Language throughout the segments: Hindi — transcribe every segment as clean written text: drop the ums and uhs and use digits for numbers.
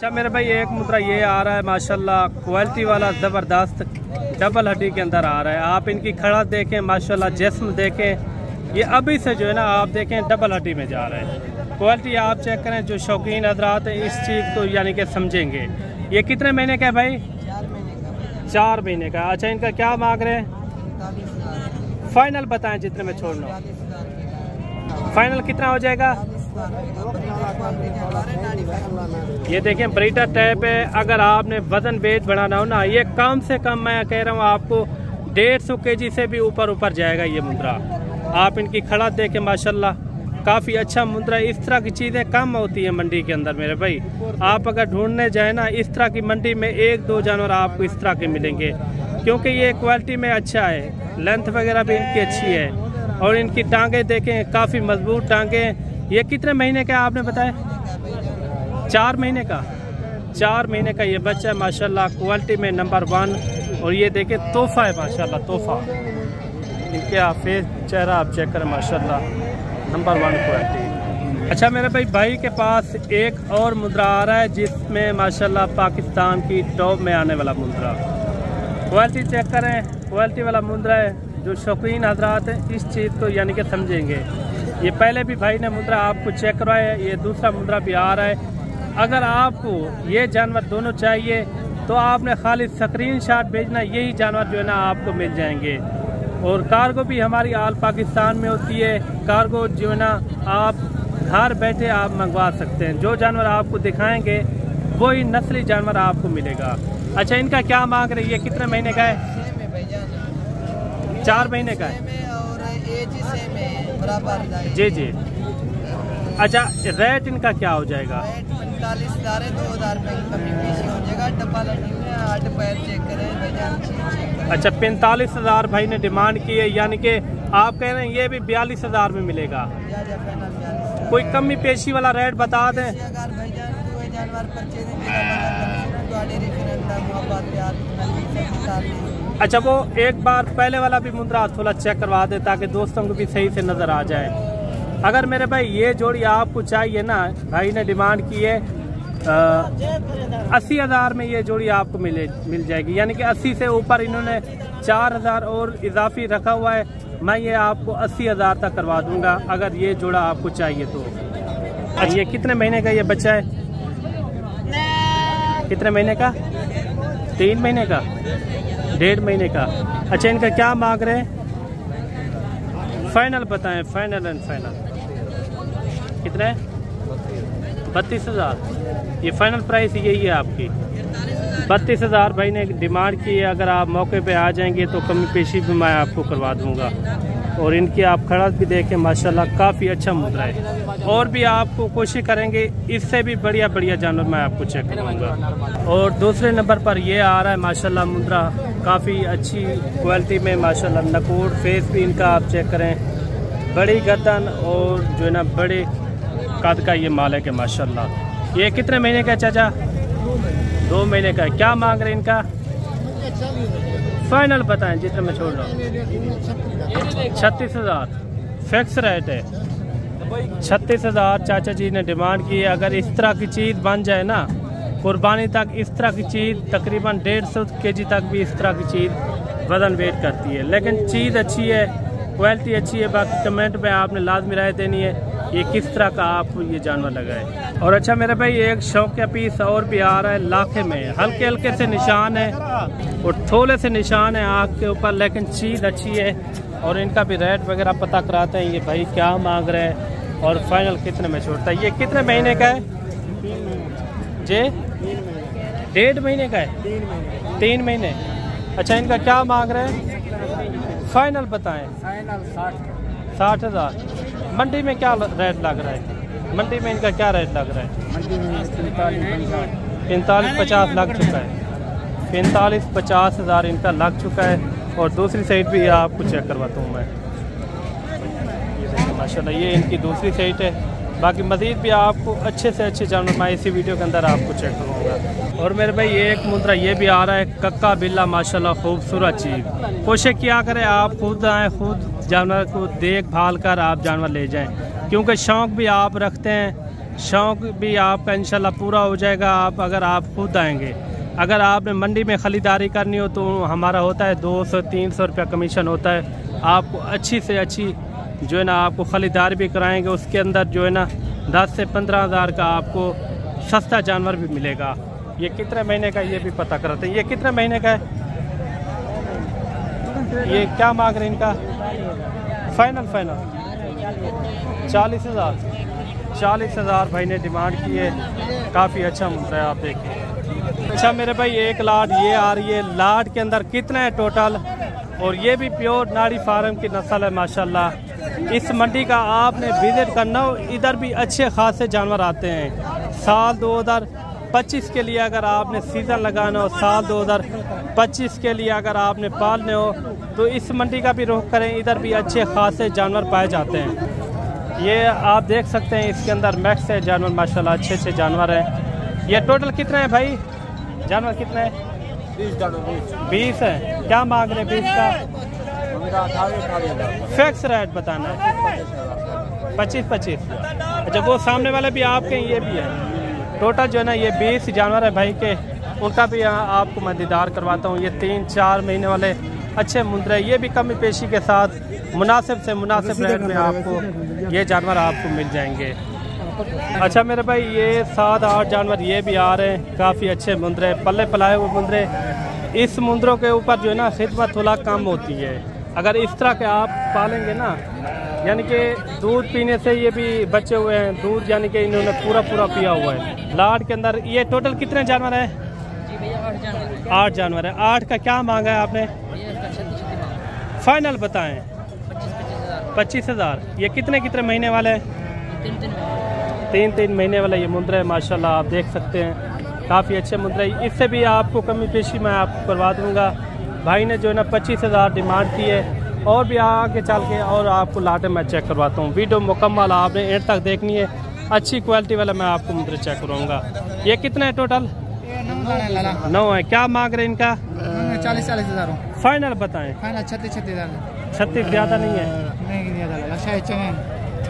अच्छा मेरे भाई एक मुद्रा ये आ रहा है माशाल्लाह क्वालिटी वाला ज़बरदस्त डबल हड्डी के अंदर आ रहा है। आप इनकी खड़ा देखें माशाल्लाह, जिस्म देखें, ये अभी से जो है ना आप देखें डबल हड्डी में जा रहा है। क्वालिटी आप चेक करें, जो शौकीन हजरात हैं इस चीज़ को यानी कि समझेंगे। ये कितने महीने का है भाई? 4 महीने का। अच्छा इनका क्या मांग रहे हैं? फाइनल बताएं जितने में छोड़ना। फाइनल कितना हो जाएगा? ये देखें ब्रीडर टैप है। अगर आपने वजन वेट बढ़ाना हो ना, ये कम से कम मैं कह रहा हूँ आपको 150 kg से भी ऊपर जाएगा ये मुद्रा। आप इनकी खड़ा देखें माशाल्लाह, काफ़ी अच्छा मुद्रा। इस तरह की चीज़ें कम होती हैं मंडी के अंदर मेरे भाई। आप अगर ढूंढने जाए ना इस तरह की मंडी में 1-2 जानवर आपको इस तरह के मिलेंगे, क्योंकि ये क्वालिटी में अच्छा है, लेंथ वगैरह भी इनकी अच्छी है। और इनकी टांगे देखें, काफ़ी मजबूत टांगे। ये कितने महीने का आपने बताया? 4 महीने का। 4 महीने का ये बच्चा है माशाल्लाह, क्वालिटी में नंबर 1। और ये देखें तोहफा है माशाल्लाह, तोहफा। इनके आप फेस चेहरा आप चेक करें माशाल्लाह, नंबर 1 क्वालिटी। अच्छा मेरे भाई के पास एक और मुद्रा आ रहा है जिसमें माशाल्लाह पाकिस्तान की टॉप में आने वाला मुद्रा। क्वालिटी चेक करें, क्वालिटी वाला मुद्रा है। जो शौकीन हजरात हैं इस चीज़ को यानी कि समझेंगे। ये पहले भी भाई ने मुद्रा आपको चेक करवाया है, ये दूसरा मुद्रा भी आ रहा है। अगर आपको ये जानवर दोनों चाहिए तो आपने खाली स्क्रीनशॉट भेजना, यही जानवर जो है ना आपको मिल जाएंगे। और कार्गो भी हमारी आल पाकिस्तान में होती है। कार्गो जो है ना आप घर बैठे आप मंगवा सकते हैं। जो जानवर आपको दिखाएंगे वही नस्ली जानवर आपको मिलेगा। अच्छा इनका क्या मांग रही है? कितने महीने का है? 4 महीने का है। जी जी। अच्छा रेट इनका क्या हो जाएगा? 45,000 2,000 रुपये की कमी पीछे हो जाएगा। डब्बा लगी हुई है, 8 पैर चेक करें। अच्छा 45,000 भाई ने डिमांड की है, यानी कि आप कह रहे हैं ये भी 42,000 में मिलेगा। कोई कमी पेशी वाला रेट बता दें। अच्छा वो एक बार पहले वाला भी मुद्रा थोड़ा चेक करवा दे ताकि दोस्तों को भी सही से नजर आ जाए। अगर मेरे भाई ये जोड़ी आपको चाहिए ना, भाई ने डिमांड की है 80,000 में ये जोड़ी आपको मिल जाएगी। यानी कि 80 से ऊपर इन्होंने 4,000 और इजाफी रखा हुआ है। मैं ये आपको 80,000 तक करवा दूंगा अगर ये जोड़ा आपको चाहिए तो। अच्छा ये कितने महीने का ये बच्चा है? कितने महीने का? 3 महीने का, 1.5 महीने का। अच्छा इनका क्या मांग रहे हैं? फाइनल बताएं, फाइनल एंड फाइनल कितना है? 32,000। ये फाइनल प्राइस यही है आपकी। 32,000 भाई ने डिमांड की है। अगर आप मौके पे आ जाएंगे तो कमी पेशी भी मैं आपको करवा दूंगा। और इनकी आप खड़ा भी देखें माशाल्लाह, काफ़ी अच्छा मुद्रा है। और भी आपको कोशिश करेंगे इससे भी बढ़िया जानवर मैं आपको चेक करूँगा। और दूसरे नंबर पर ये आ रहा है माशाल्लाह मुद्रा, काफ़ी अच्छी क्वालिटी में माशाल्लाह। नकोड़ फेस भी इनका आप चेक करें, बड़ी गर्दन और जो है ना बड़े कद का ये मालिक है माशाल्लाह। ये कितने महीने का चाचा? 2 महीने का। क्या मांग रहे हैं इनका? फाइनल बताएं जितने में छोड़ रहा हूँ। 36,000 फिक्स रेट है। 36,000 चाचा जी ने डिमांड की है। अगर इस तरह की चीज़ बन जाए ना कुर्बानी तक, इस तरह की चीज़ तकरीबन 150 kg तक भी इस तरह की चीज़ वजन वेट करती है। लेकिन चीज़ अच्छी है, क्वालिटी अच्छी है। बाकी कमेंट में आपने लाजमी राय देनी है ये किस तरह का आपको ये जानवर लगा है। और अच्छा मेरे भाई एक शौकिया पीस और भी आ रहा है लाखे में। हल्के हल्के से निशान है और थोड़े से निशान है आँख के ऊपर, लेकिन चीज़ अच्छी है। और इनका भी रेट वगैरह पता कराते हैं ये भाई क्या मांग रहे हैं और फाइनल कितने में छोड़ता है। ये कितने महीने का है जी? 1.5 महीने का है। 3 महीने। अच्छा इनका क्या मांग रहे हैं? फाइनल बताएं। 60,000। मंडी में क्या रेट लग रहा है? मंडी में इनका क्या रेट लग रहा है? मंडी में 45-50 लग चुका है। 45-50,000 इनका लग चुका है। और दूसरी साइड भी आपको चेक करवाता हूँ मैं। ये देखिए माशाल्लाह, ये इनकी दूसरी साइड है। बाकी मज़ीद भी आपको अच्छे से अच्छे जानवर मैं इसी वीडियो के अंदर आपको चेक करूँगा। और मेरे भाई एक मुद्रा ये भी आ रहा है कक्का बिल्ला माशाल्लाह, खूबसूरत चीज़। कोशिश किया करें आप खुद आएँ, खुद जानवर को देखभाल कर आप जानवर ले जाएं, क्योंकि शौक़ भी आप रखते हैं शौक़ भी आपका इंशाल्लाह पूरा हो जाएगा आप अगर आप खुद आएंगे। अगर आपने मंडी में ख़रीदारी करनी हो तो हमारा होता है 200-300 रुपया कमीशन होता है। आपको अच्छी से अच्छी जो है ना आपको ख़रीदारी भी कराएंगे, उसके अंदर जो है ना 10 से 15 हज़ार का आपको सस्ता जानवर भी मिलेगा। ये कितने महीने का ये भी पता कराते हैं। ये कितने महीने का है? ये क्या मांग रहे हैं इनका? फाइनल 40 हज़ार भाई ने डिमांड की है। काफ़ी अच्छा मुद्दा है, आप देखिए। अच्छा मेरे भाई एक लाट ये आ रही है, लाट के अंदर कितना है टोटल? और ये भी प्योर नाड़ी फार्म की नस्ल है माशाल्लाह। इस मंडी का आपने विजिट करना हो, इधर भी अच्छे खासे जानवर आते हैं। साल 2025 के लिए अगर आपने सीज़न लगाना हो, साल 2025 के लिए अगर आपने पालने हो तो इस मंडी का भी रुख करें। इधर भी अच्छे खासे जानवर पाए जाते हैं। ये आप देख सकते हैं इसके अंदर मैक्स है जानवर माशाल्लाह, अच्छे अच्छे जानवर हैं। ये टोटल कितने हैं भाई जानवर? कितने हैं? 20 है। क्या मांग रहे हैं 20 का? फिक्स रेट बताना है 25। अच्छा वो सामने वाले भी आपके, ये भी है। टोटल जो है ना ये 20 जानवर है भाई के। उनका भी यहाँ आपको मैं दीदार करवाता हूँ। ये 3-4 महीने वाले अच्छे मुंद्रे, ये भी कमी पेशी के साथ मुनासिब से मुनासिब रेट में आपको ये जानवर आपको मिल जाएंगे। अच्छा मेरे भाई ये 7-8 जानवर ये भी आ रहे हैं, काफ़ी अच्छे मुंद्रे, पल्ले पलाए हुए मुंद्रे। इस मुंद्रों के ऊपर जो है ना खिदमत थोड़ा कम होती है। अगर इस तरह के आप पालेंगे ना, यानी कि दूध पीने से ये भी बचे हुए हैं, दूध यानी कि इन्होंने पूरा पिया हुआ है। लाट के अंदर ये टोटल कितने जानवर हैं? 8 जानवर है। 8 का क्या मांगा है आपने? फाइनल बताएं 25 हज़ार। ये कितने महीने वाले हैं? 3 महीने वाला ये मुंद्रा है माशाल्लाह, आप देख सकते हैं काफ़ी अच्छे मुंद्रा। इससे भी आपको कमी पेशी मैं आपको करवा दूंगा। भाई ने जो है ना 25 हज़ार डिमांड की है। और भी आगे चल के और आपको लाटे मैं चेक करवाता हूँ। वीडियो मुकम्मल आपने एंड तक देखनी है, अच्छी क्वालिटी वाला मैं आपको मुंद्रे चेक करूँगा। ये कितना है टोटल? 9 है। क्या मांग रहे हैं इनका? 40 हज़ार। फाइनल बताएं। 36 हज़ार। 36 ज़्यादा नहीं है?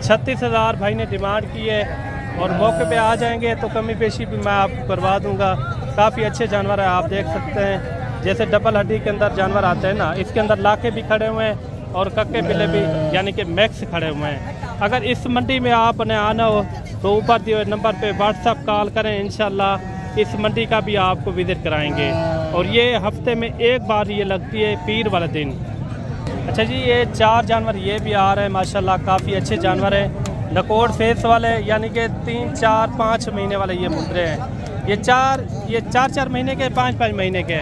36 हज़ार भाई ने डिमांड की है। और मौके पे आ जाएंगे तो कमी पेशी भी मैं आपको करवा दूंगा। काफ़ी अच्छे जानवर है, आप देख सकते हैं। जैसे डबल हड्डी के अंदर जानवर आते हैं ना, इसके अंदर लाके भी खड़े हुए हैं और कक्के पिले भी यानी कि मैक्स खड़े हुए हैं। अगर इस मंडी में आपने आना हो तो ऊपर दिए हुए नंबर पे व्हाट्सअप कॉल करें, इंशाल्लाह इस मंडी का भी आपको विजिट कराएंगे। और ये हफ्ते में एक बार ये लगती है पीर वाले दिन। अच्छा जी ये 4 जानवर ये भी आ रहे हैं माशाल्लाह, काफ़ी अच्छे जानवर हैं। नकोड़ फेस वाले यानी कि 3, 4, 5 महीने वाले ये मुंद्रे हैं। ये 4 महीने के, 5 महीने के,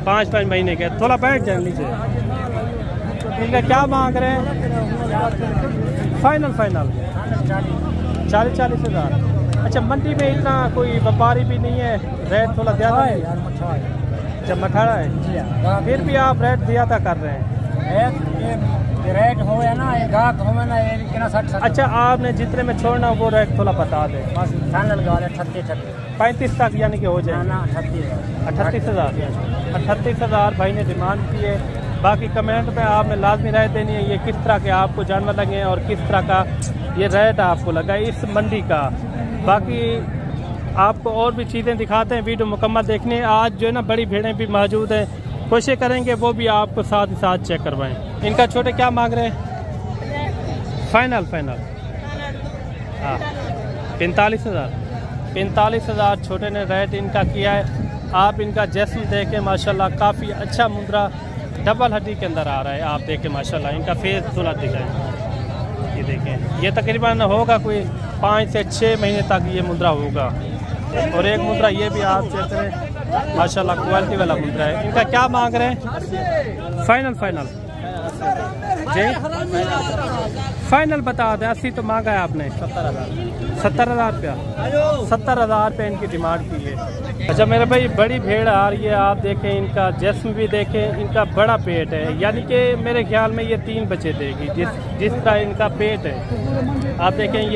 5 महीने के। थोड़ा बैठ जाए नीचे। इनका क्या मांग रहे हैं? फाइनल 40 हज़ार। अच्छा मंडी में इतना कोई व्यापारी भी नहीं है, रेट थोड़ा ज़्यादा है। जब मठाड़ा है फिर भी आप रेट ज़्यादा कर रहे हैं। रेट हो या ना गाहक हो ना, ये कितना 60। अच्छा आपने जितने में छोड़ना वो रेट थोड़ा बता दें। बस फाइनल के वाले 35 तक यानी कि हो जाए ना 38 हज़ार। 38 हज़ार भाई ने डिमांड की है। बाकी कमेंट में आपने लाजमी राय देनी है ये किस तरह के आपको जानवर लगे और किस तरह का ये रेट आपको लगा इस मंडी का। बाकी आपको और भी चीज़ें दिखाते हैं, वीडियो मुकम्मल देखने। आज जो है ना बड़ी भीड़ें भी मौजूद हैं, कोशिश करेंगे वो भी आपको साथ ही साथ चेक करवाएं। इनका छोटे क्या मांग रहे हैं? फाइनल हाँ 45 हज़ार। 45 हज़ार छोटे ने रेट इनका किया है। आप इनका जिस्म देखें माशाल्लाह, काफ़ी अच्छा मुंद्रा डबल हड्डी के अंदर आ रहा है। आप देखें माशाल्लाह, इनका फेस थोड़ा दिखाएं। ये देखें, ये तकरीबन होगा कोई 5 से 6 महीने तक ये मुंद्रा होगा। और एक मुंद्रा ये भी आप चेक करें माशाल्लाह, क्वालिटी वाला मुंद्रा है। इनका क्या मांग रहे हैं? फाइनल जी फाइनल बता दें। 80 तो मांगा है आपने। 70,000 रुपया। 70,000 रुपये इनकी डिमांड की है। अच्छा मेरे भाई बड़ी भेड़ आ रही है, आप देखें इनका जिस्म भी देखें, इनका बड़ा पेट है, यानी कि मेरे ख्याल में ये 3 बच्चे देगी जिस तरह इनका पेट है। आप देखें ये